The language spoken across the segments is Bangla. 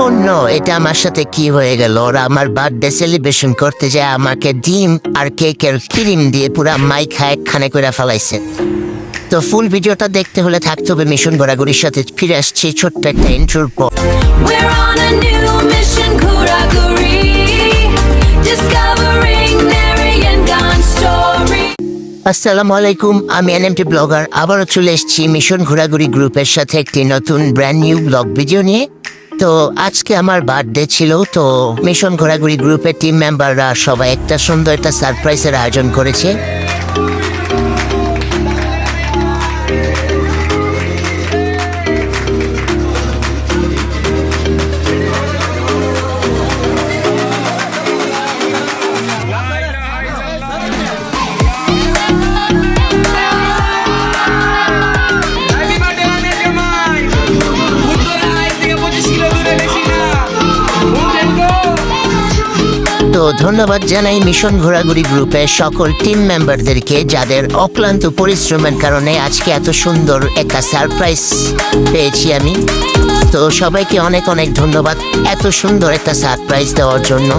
ও নো, এটা আমার সাথে কি হয়ে গেল? ওরা আমার বার্থডে সেলিব্রেশন করতে যায় আমাকে ডিম আর কেকের ক্রিম দিয়ে পুরা মাই খায় খানে করে ফেলাইছে। তো ফুল ভিডিওটা দেখতে হলে থাকতে হবে মিশন ঘোরাঘুরির সাথে। ফিরে আসছি ছোট্ট একটা ইন্ট্রোর পর। We're on a new mission, ঘোরাঘুরি, discovering Narayangan story. আসসালামু আলাইকুম, আমি এনএমটি ব্লগার আবারও চলে এসেছি মিশন ঘোরাঘুরি গ্রুপের সাথে একটি নতুন ব্র্যান্ড নিউ ব্লগ ভিডিও নিয়ে। তো আজকে আমার বার্থডে ছিল, তো মিশন ঘোরাঘুরি গ্রুপের টিম মেম্বাররা সবাই একটা সুন্দর একটা সারপ্রাইজের আয়োজন করেছে। তো ধন্যবাদ জানাই মিশন ঘোরাঘুরি গ্রুপের সকল টিম মেম্বারদেরকে, যাদের অক্লান্ত পরিশ্রমের কারণে আজকে এত সুন্দর একটা সারপ্রাইজ পেয়েছি আমি। তো সবাইকে অনেক অনেক ধন্যবাদ এত সুন্দর একটা সারপ্রাইজ দেওয়ার জন্য।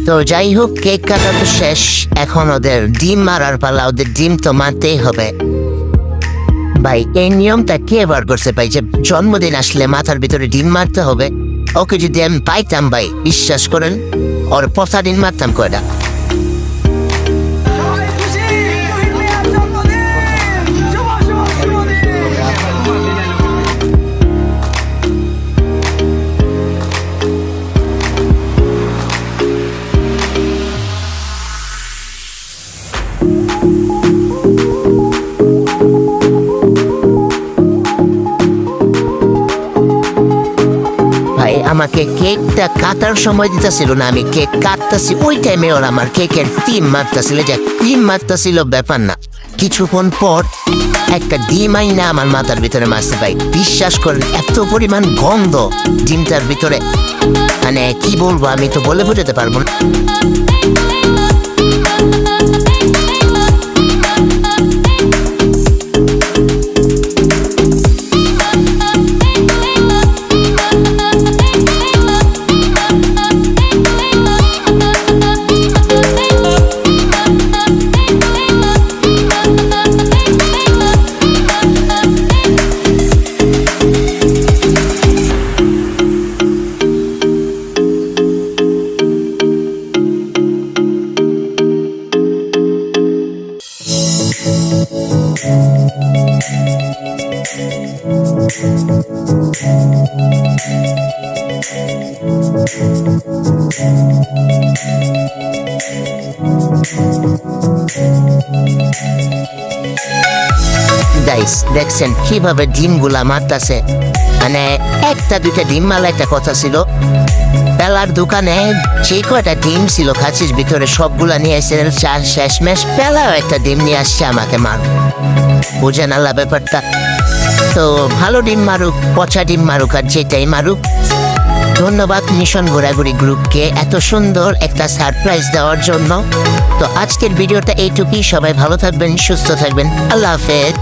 তো যাই হোক, কেক কাটা তো শেষ, এখন ওদের ডিম মারার পালা। ওদের ডিম তো মারতেই হবে ভাই। এই নিয়মটা কে বার করছে ভাই, যে জন্মদিন আসলে মাথার ভিতরে ডিম মারতে হবে? ওকে যদি আমি পাইতাম ভাই, বিশ্বাস করেন ওর পচা ডিম মারতাম কয়টা। আমাকে কেকটা কাটার সময় দিতেছিল না, আমি কেক কাটতেছি ওই টাইমে ওরা আমার কেকের ক্রিম মারতেছিল। যে ক্রিম মারতেছিল ব্যাপার না, কিছুক্ষণ পর একটা ডিম আইনা আমার মাথার ভিতরে মারছে ভাই। বিশ্বাস করেন এত পরিমাণ গন্ধ ডিমটার ভিতরে, মানে কি বলবো, আমি তো বলে বোঝাতে পারবো না। দেখছেন কিভাবে ডিমগুলা মারতাছে, মানে একটা দুইটা ডিম মারলে একটা কথা ছিল। পেলার দোকানে যে কয়টা ডিম ছিল খাঁচির ভিতরে সবগুলা নিয়ে এসে শেষমেশ পেলাও একটা ডিম নিয়ে আসছে আমাকে মার। বুঝেন আল্লাহ ব্যাপারটা। তো ভালো ডিম মারুক, পচা ডিম মারুক, আর যেটাই মারুক, ধন্যবাদ মিশন ঘোরাঘুরি গ্রুপকে এত সুন্দর একটা সারপ্রাইজ দেওয়ার জন্য। তো আজকের ভিডিওটা এইটুকুই। সবাই ভালো থাকবেন, সুস্থ থাকবেন, আল্লাহ হাফেজ।